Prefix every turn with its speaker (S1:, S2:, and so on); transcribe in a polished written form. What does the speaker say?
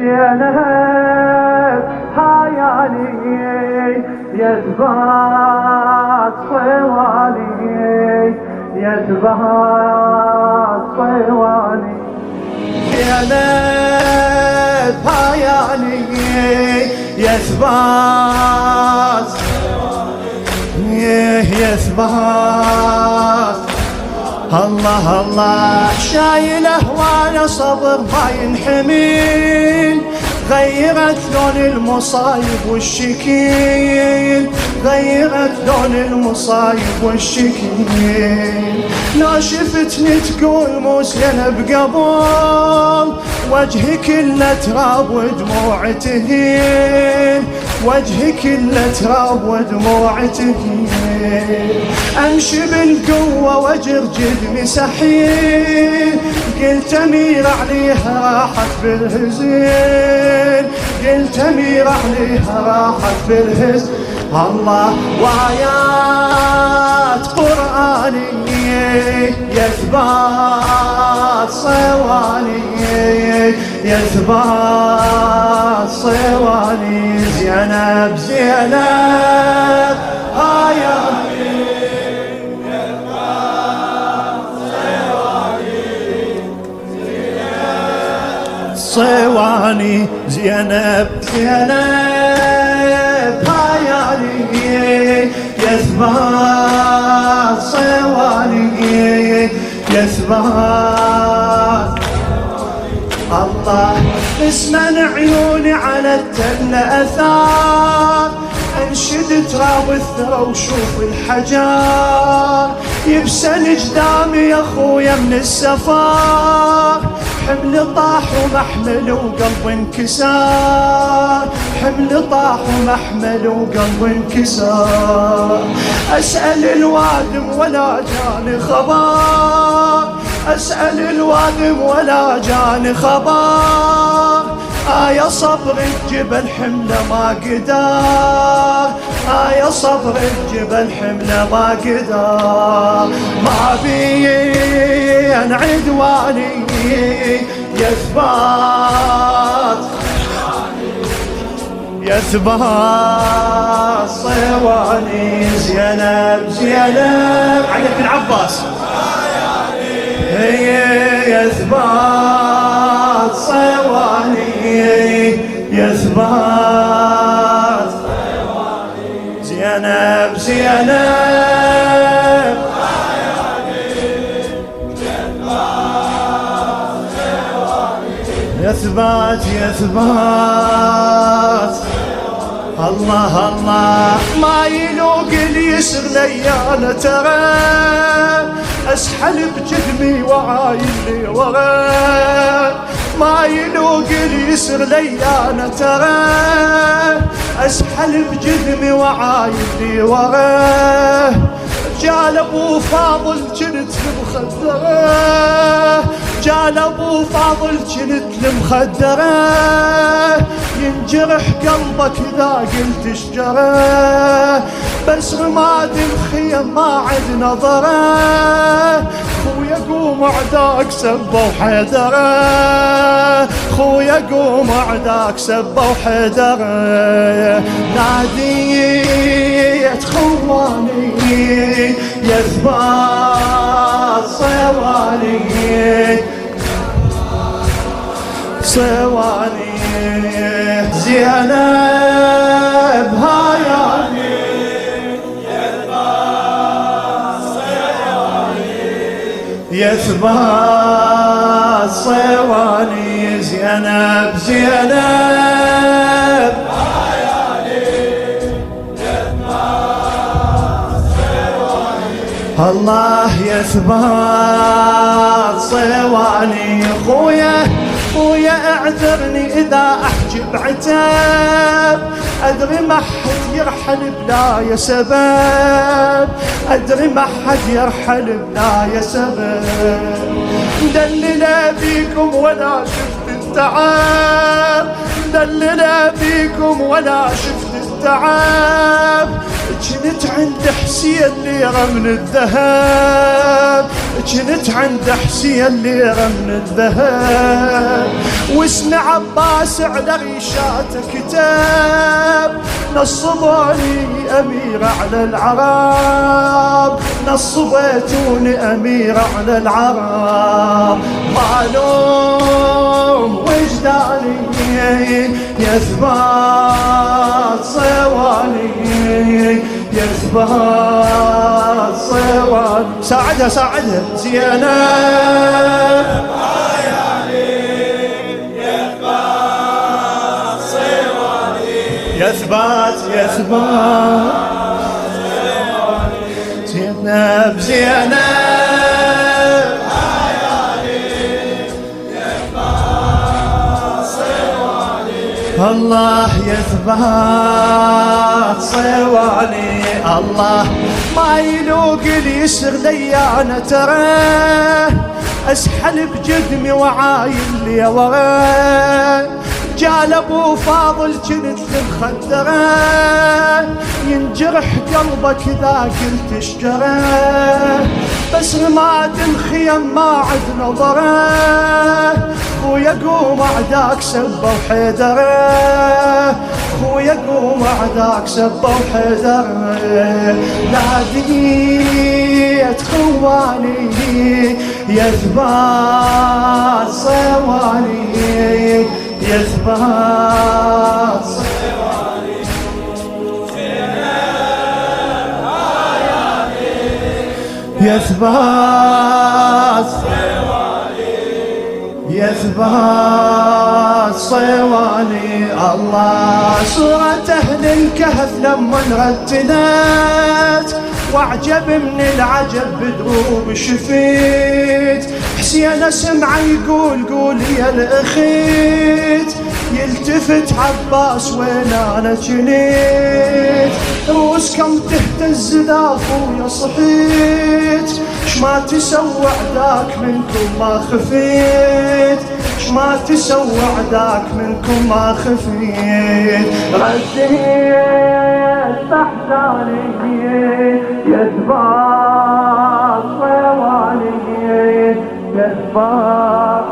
S1: زينب هاياني يثبات صواني يثبات صواني زينب هاياني يثبات يثبات الله الله شايله وانا صبر ما ينحمل غيرت لون المصايب والشكين غيرت لون المصايب والشكين لا شفتني تقول مو زينب قبل وجهي كله تراب ودموع تهين وجهي كله تراب ودموع تهين امشي بالقوه واجر جدمي سحين قلت امير عليها راحت بالهزين قلت امير عليها راحت بالهزين الله وآيات قرآنية يثبات صواني يثبات صواني زينب زينب آيات صواني زينب زينب هاياني يثبات صواني يثبات الله اسمن عيوني على التل اثار انشد تراب الثرى وشوف الحجار يبسن جدامي يا خويا من السفار حمل طاح ومحمل وقلب انكسار حمل طاح ومحمل وقلب انكسار اسأل الوادم ولا جاني خبر اسأل الوادم ولا جاني خبر يا صبر الجبل حمله ما قدر يا صبر الجبل حمله ما قدر ما بي عدواني يثبات يثبات صواني زينب زينب علي بن عباس هي يثبات صواني يثبات زينب زينب يثبات يثبات الله الله ما يلوق اليسر ليانا ترى اسحل بجدمي وعايلي ورا ما يلوق اليسر ليانا ترى اسحل بجدمي وعايلي ورا جال ابو فاضل جنت المخدره جال ابو فاضل جنت المخدره ينجرح قلبك اذا قلت شجره بس رماد الخيم ما عد نظره خويا قوم عداك سبه وحيدره خويا قوم عداك سبه وحيدره ناديت خواني يثبات صواني صواني زينب هاياني يثبات صواني زينب زينب الله يثبات صواني خويا خويا اعذرني اذا احجب عتاب ادري ما حد يرحل بلا يا سبب ادري ما حد يرحل بلا يا سبب دلنا فيكم ولا شفت التعب دلنا فيكم ولا شفت التعب جنت عند حسين ليرة من الذهب، جنت عند حسين ليرة من الذهب، واسم عباس على ريشاته كتاب، نصبوني أمير على العرب، نصبيتوني أمير على العرب. معلوم وجداني يثبات صواني، يثبات صواني. ساعدها ساعدها زينب. يثبات يثبات زينب زينب الله يثبات صواني. الله ما يلوق اليسر لي انا ترى، اسحل بجدمي وعايل لي ورا، جال ابو فاضل جنت المخدره، ينجرح قلبك اذا قلت اشجره، بس رماد الخيم ما عد نظره، خويا قوم اعداك سبه وحيدره، خويا قوم اعداك سبه وحيدره. ناديت خواني يثبات صواني، يثبات صواني. يثبات يثبات صواني. الله صورة أهل الكهف لما رتلت، واعجب من العجب بدروب شفيت، حسين اسمعه يقول قول يا الاخيت، يلتفت عباس وين انا جنيت، روسكم تهتز ذا خويا صحيت، شما تسوى عداك منكم ما خفيت، شما تسوى عداك منكم ما خفيت. رديت بحزاني يثبات صواني، يثبات